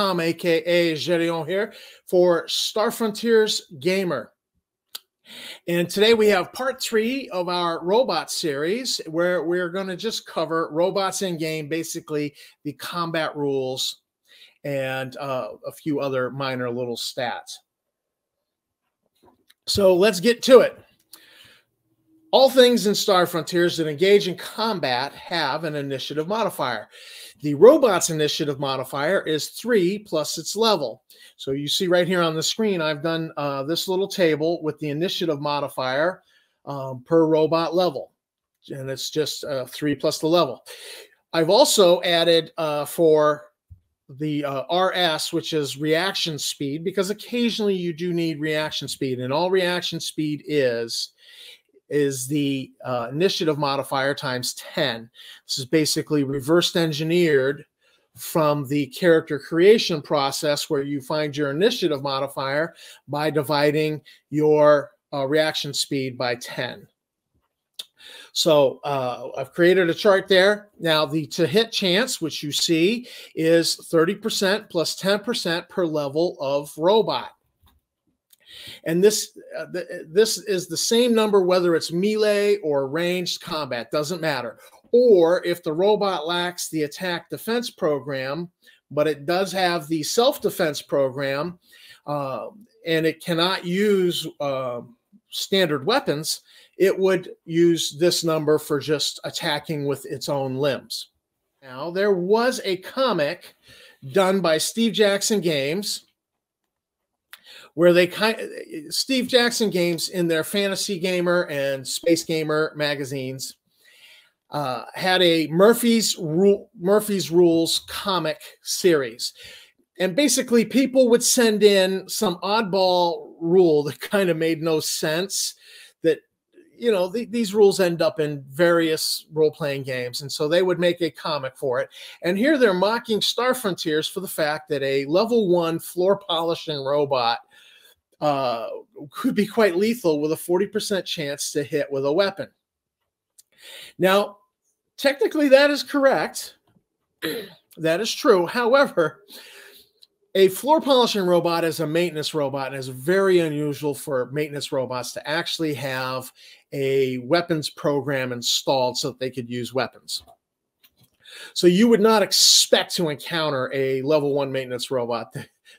Tom, aka Gedeon here for Star Frontiers Gamer. And today we have part 3 of our robot series where we're going to just cover robots in game, basically the combat rules and a few other minor little stats. So let's get to it. All things in Star Frontiers that engage in combat have an initiative modifier. The robot's initiative modifier is 3 plus its level. So you see right here on the screen, I've done this little table with the initiative modifier per robot level. And it's just 3 plus the level. I've also added for the RS, which is reaction speed, because occasionally you do need reaction speed. And all reaction speed is the initiative modifier times 10. This is basically reversed engineered from the character creation process where you find your initiative modifier by dividing your reaction speed by 10. So I've created a chart there. Now the to hit chance, which you see, is 30% plus 10% per level of robot. And this is the same number whether it's melee or ranged combat, doesn't matter. Or if the robot lacks the attack defense program, but it does have the self-defense program, and it cannot use standard weapons, it would use this number for just attacking with its own limbs. Now, there was a comic done by Steve Jackson Games where Steve Jackson Games in their Fantasy Gamer and Space Gamer magazines had a Murphy's Rules comic series. And basically people would send in some oddball rule that kind of made no sense, that, you know, these rules end up in various role-playing games. And so they would make a comic for it. And here they're mocking Star Frontiers for the fact that a level 1 floor polishing robot could be quite lethal with a 40% chance to hit with a weapon. Now, technically that is correct. That is true. However, a floor polishing robot is a maintenance robot, and it's very unusual for maintenance robots to actually have a weapons program installed so that they could use weapons. So you would not expect to encounter a level 1 maintenance robot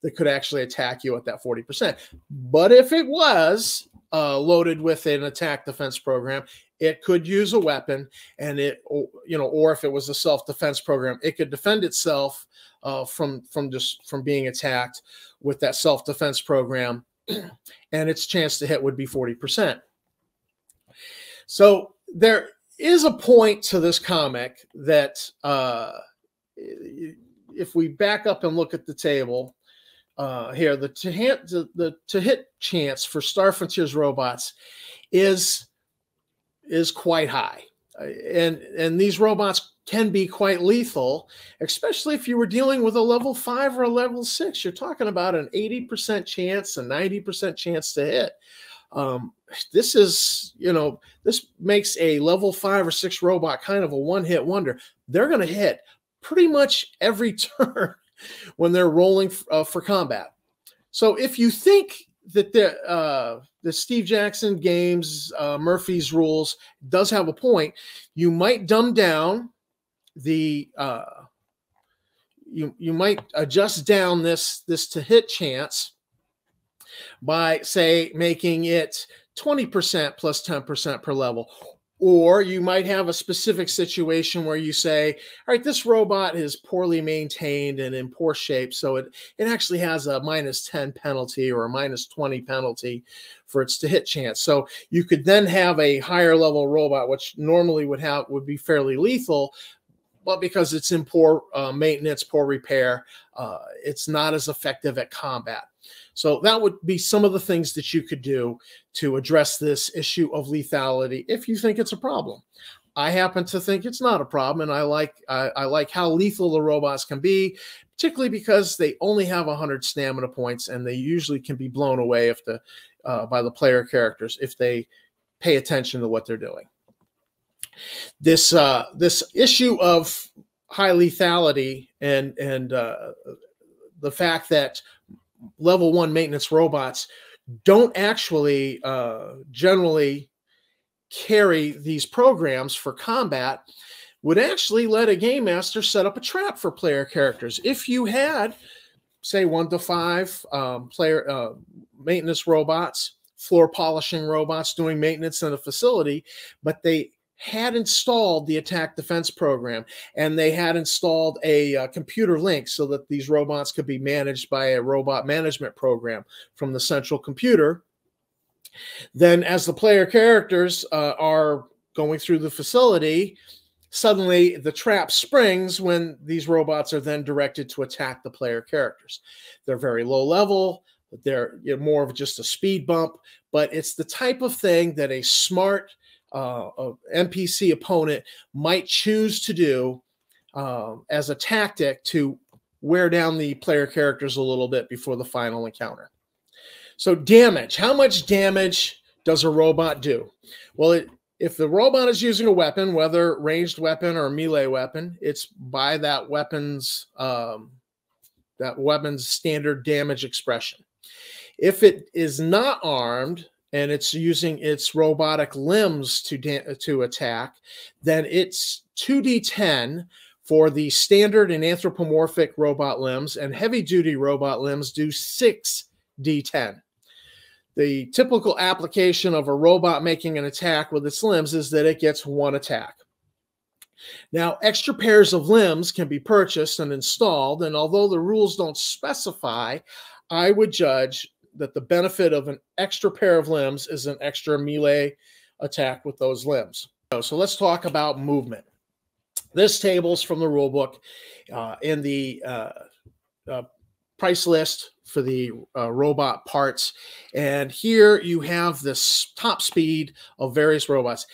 that could actually attack you at that 40%. But if it was loaded with an attack defense program, it could use a weapon, and or if it was a self-defense program, it could defend itself from being attacked with that self-defense program, and its chance to hit would be 40%. So there is a point to this comic that if we back up and look at the table here, the to hit chance for Star Frontiers robots is quite high, and these robots can be quite lethal, especially if you were dealing with a level 5 or a level 6. You're talking about an 80% chance, a 90% chance to hit. This is, this makes a level 5 or 6 robot kind of a one-hit wonder. They're going to hit pretty much every turn when they're rolling for combat. So if you think that the Steve Jackson Games Murphy's Rules does have a point, you might dumb down the you might adjust down this to hit chance by, say, making it 20% plus 10% per level. Or you might have a specific situation where you say, all right, this robot is poorly maintained and in poor shape, so it actually has a -10 penalty or a -20 penalty for its to hit chance. So you could then have a higher level robot, which normally would be fairly lethal, but because it's in poor maintenance, poor repair, it's not as effective at combat. So that would be some of the things that you could do to address this issue of lethality if you think it's a problem. I happen to think it's not a problem, and I like how lethal the robots can be, particularly because they only have 100 stamina points, and they usually can be blown away by the player characters if they pay attention to what they're doing. This issue of high lethality and the fact that level 1 maintenance robots don't actually generally carry these programs for combat would actually let a game master set up a trap for player characters. If you had, say, 1 to 5 player maintenance robots, floor polishing robots doing maintenance in a facility, but they had installed the attack defense program, and they had installed a computer link so that these robots could be managed by a robot management program from the central computer, then as the player characters are going through the facility, suddenly the trap springs when these robots are then directed to attack the player characters. They're very low level. They're more of just a speed bump, but it's the type of thing that a smart NPC opponent might choose to do as a tactic to wear down the player characters a little bit before the final encounter. So damage. How much damage does a robot do? Well, if the robot is using a weapon, whether ranged weapon or melee weapon, it's by that weapon's standard damage expression. If it is not armed and it's using its robotic limbs to attack, then it's 2d10 for the standard and anthropomorphic robot limbs, and heavy-duty robot limbs do 6d10. The typical application of a robot making an attack with its limbs is that it gets 1 attack. Now, extra pairs of limbs can be purchased and installed, and although the rules don't specify, I would judge that the benefit of an extra pair of limbs is an extra melee attack with those limbs. So let's talk about movement. This table's from the rulebook in the price list for the robot parts. And here you have this top speed of various robots.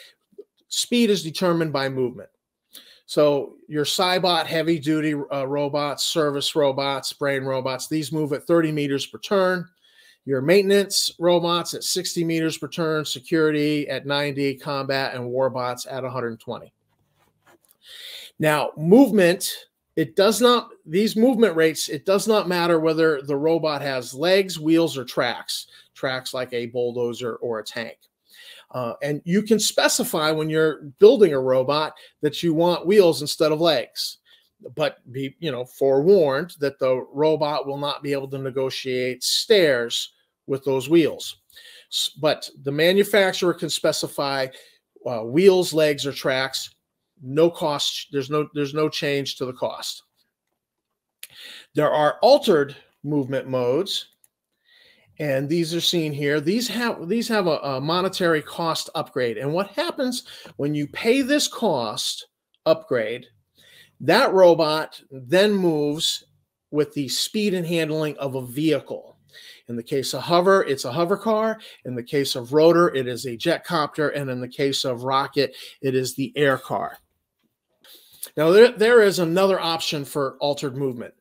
Speed is determined by movement. So your Cybot heavy-duty robots, service robots, brain robots, these move at 30 meters per turn. Your maintenance robots at 60 meters per turn, security at 90, combat and warbots at 120. Now, movement, these movement rates, it does not matter whether the robot has legs, wheels, or tracks like a bulldozer or a tank. And you can specify when you're building a robot that you want wheels instead of legs, but be forewarned that the robot will not be able to negotiate stairs with those wheels. But the manufacturer can specify wheels, legs, or tracks. No cost. There's no change to the cost. There are altered movement modes, and these are seen here. These have a monetary cost upgrade. And what happens when you pay this cost upgrade, that robot then moves with the speed and handling of a vehicle. In the case of hover, it's a hover car. In the case of rotor, it is a jet copter. And in the case of rocket, it is the air car. Now, there is another option for altered movement,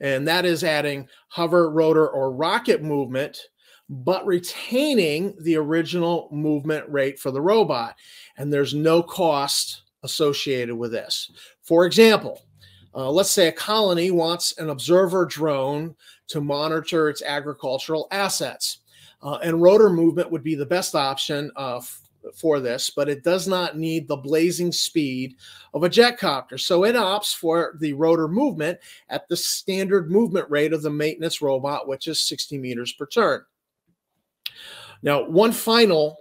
and that is adding hover, rotor, or rocket movement, but retaining the original movement rate for the robot. And there's no cost associated with this. For example, let's say a colony wants an observer drone to monitor its agricultural assets. And rotor movement would be the best option for this, but it does not need the blazing speed of a jet copter. So it opts for the rotor movement at the standard movement rate of the maintenance robot, which is 60 meters per turn. Now, one final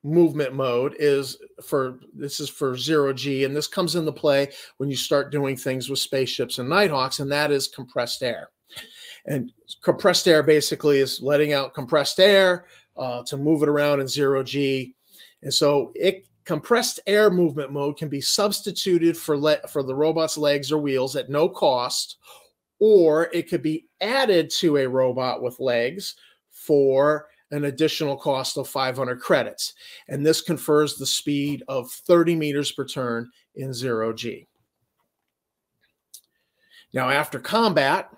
movement mode is for 0G, and this comes into play when you start doing things with spaceships and Nighthawks, and that is compressed air. And compressed air basically is letting out compressed air to move it around in 0G. And so compressed air movement mode can be substituted for the robot's legs or wheels at no cost, or it could be added to a robot with legs for an additional cost of 500 credits. And this confers the speed of 30 meters per turn in 0G. Now, after combat,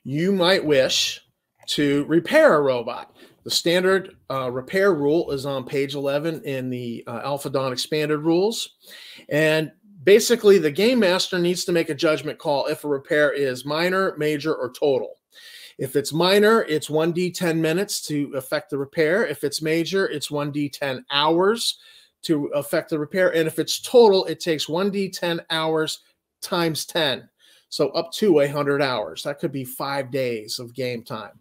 you might wish to repair a robot. The standard repair rule is on page 11 in the Alpha Dawn Expanded rules. And basically, the game master needs to make a judgment call if a repair is minor, major, or total. If it's minor, it's 1d10 minutes to affect the repair. If it's major, it's 1d10 hours to affect the repair. And if it's total, it takes 1d10 hours times 10. So up to 100 hours. That could be 5 days of game time,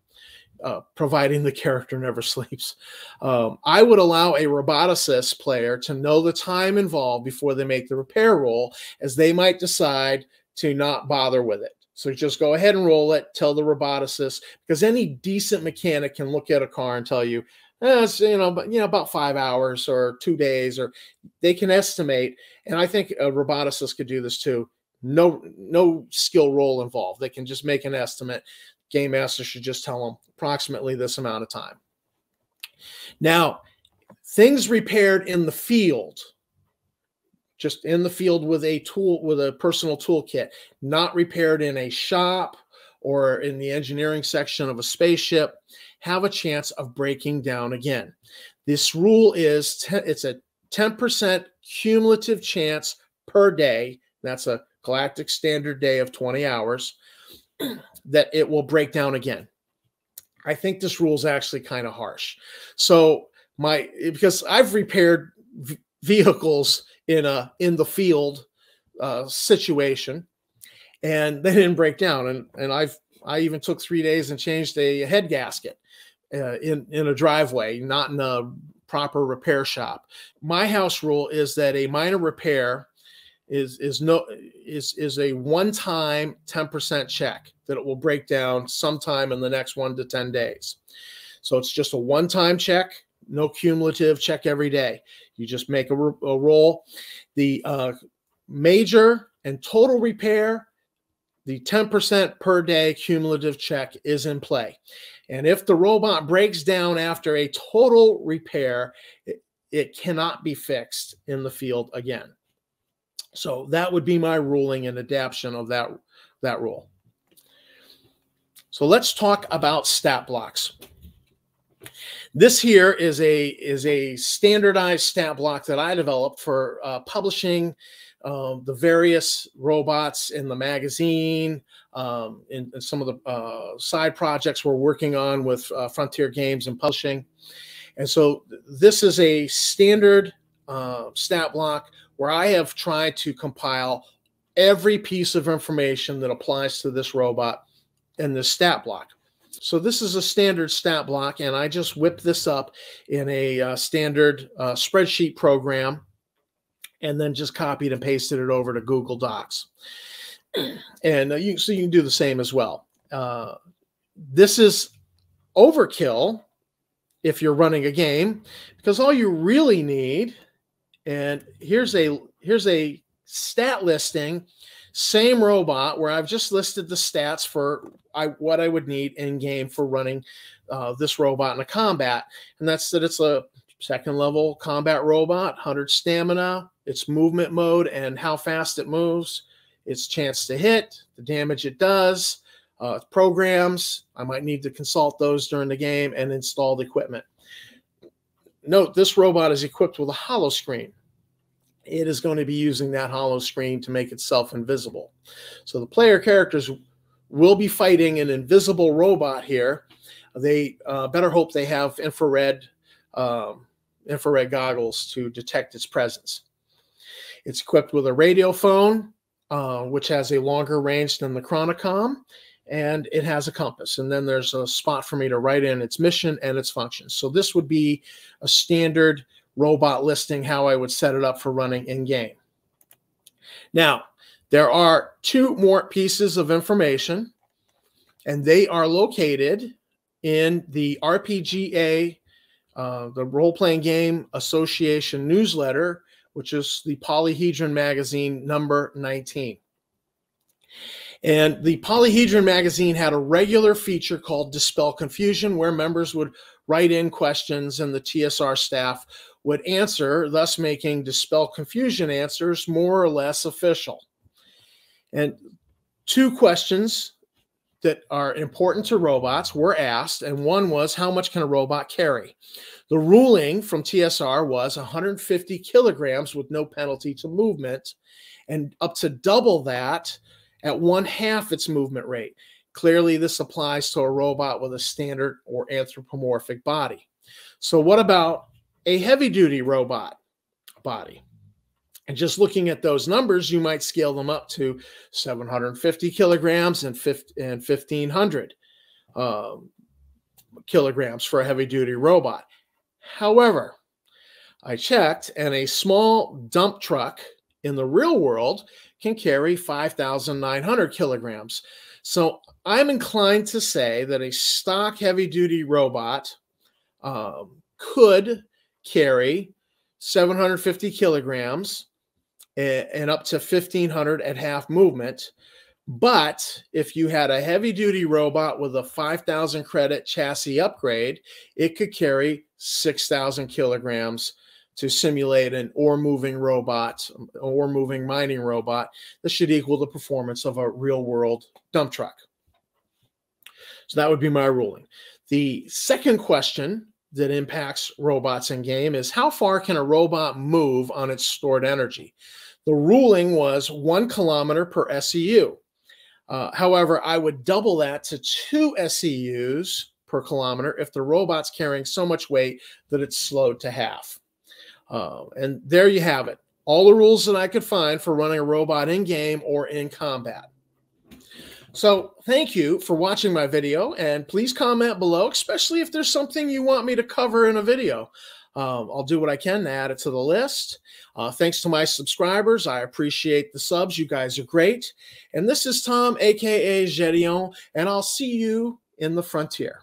providing the character never sleeps. I would allow a roboticist player to know the time involved before they make the repair roll, as they might decide to not bother with it. So just go ahead and roll it, tell the roboticist, because any decent mechanic can look at a car and tell you, it's, about 5 hours or 2 days, or they can estimate. And I think a roboticist could do this too. No skill roll involved. They can just make an estimate. Game master should just tell them approximately this amount of time. Now, things repaired in the field, just in the field with a tool, with a personal toolkit, not repaired in a shop or in the engineering section of a spaceship, have a chance of breaking down again. This rule is, it's a 10% cumulative chance per day. That's a galactic standard day of 20 hours that it will break down again. I think this rule is actually kind of harsh. So because I've repaired vehicles in the field situation, and they didn't break down. And I even took 3 days and changed a head gasket in a driveway, not in a proper repair shop. My house rule is that a minor repair is a one-time 10% check that it will break down sometime in the next 1 to 10 days. So it's just a one-time check, no cumulative check every day. You just make a roll. The major and total repair, the 10% per day cumulative check is in play. And if the robot breaks down after a total repair, it cannot be fixed in the field again. So that would be my ruling and adaptation of that rule. So let's talk about stat blocks. This here is a standardized stat block that I developed for publishing the various robots in the magazine, in some of the side projects we're working on with Frontier Games and Publishing. And so this is a standard stat block where I have tried to compile every piece of information that applies to this robot in this stat block. So this is a standard stat block, and I just whipped this up in a standard spreadsheet program, and then just copied and pasted it over to Google Docs. And so you can do the same as well. This is overkill if you're running a game, because all you really need, and here's a stat listing, same robot, where I've just listed the stats for what I would need in game for running this robot in a combat. And that's that it's a second level combat robot, 100 stamina, its movement mode and how fast it moves, its chance to hit, the damage it does, programs. I might need to consult those during the game, and installed equipment. Note, this robot is equipped with a holo screen. It is going to be using that holo screen to make itself invisible. So the player characters will be fighting an invisible robot here. They better hope they have infrared goggles to detect its presence. It's equipped with a radio phone, which has a longer range than the Chronicom, and it has a compass. And then there's a spot for me to write in its mission and its functions. So this would be a standard robot listing, how I would set it up for running in game. Now, there are 2 more pieces of information, and they are located in the RPGA, the Role-Playing Game Association newsletter, which is the Polyhedron magazine number 19. And the Polyhedron magazine had a regular feature called Dispel Confusion, where members would write in questions and the TSR staff would answer, thus making Dispel Confusion answers more or less official. And 2 questions that are important to robots were asked, and one was, how much can a robot carry? The ruling from TSR was 150 kilograms with no penalty to movement, and up to double that at 1/2 its movement rate. Clearly, this applies to a robot with a standard or anthropomorphic body. So what about a heavy-duty robot body? And just looking at those numbers, you might scale them up to 750 kilograms and 1,500 kilograms for a heavy-duty robot. However, I checked, and a small dump truck in the real world can carry 5,900 kilograms. So I'm inclined to say that a stock heavy-duty robot could carry 750 kilograms and up to 1,500 at half movement. But if you had a heavy-duty robot with a 5,000 credit chassis upgrade, it could carry 6,000 kilograms to simulate an ore-moving robot, ore-moving mining robot that should equal the performance of a real-world dump truck. So that would be my ruling. The second question that impacts robots in game is, how far can a robot move on its stored energy? The ruling was 1 kilometer per SEU. However, I would double that to 2 SEUs per kilometer if the robot's carrying so much weight that it's slowed to half. And there you have it. All the rules that I could find for running a robot in game or in combat. So thank you for watching my video, and please comment below, especially if there's something you want me to cover in a video. I'll do what I can to add it to the list. Thanks to my subscribers. I appreciate the subs. You guys are great. And this is Tom, aka Gédéon, and I'll see you in the frontier.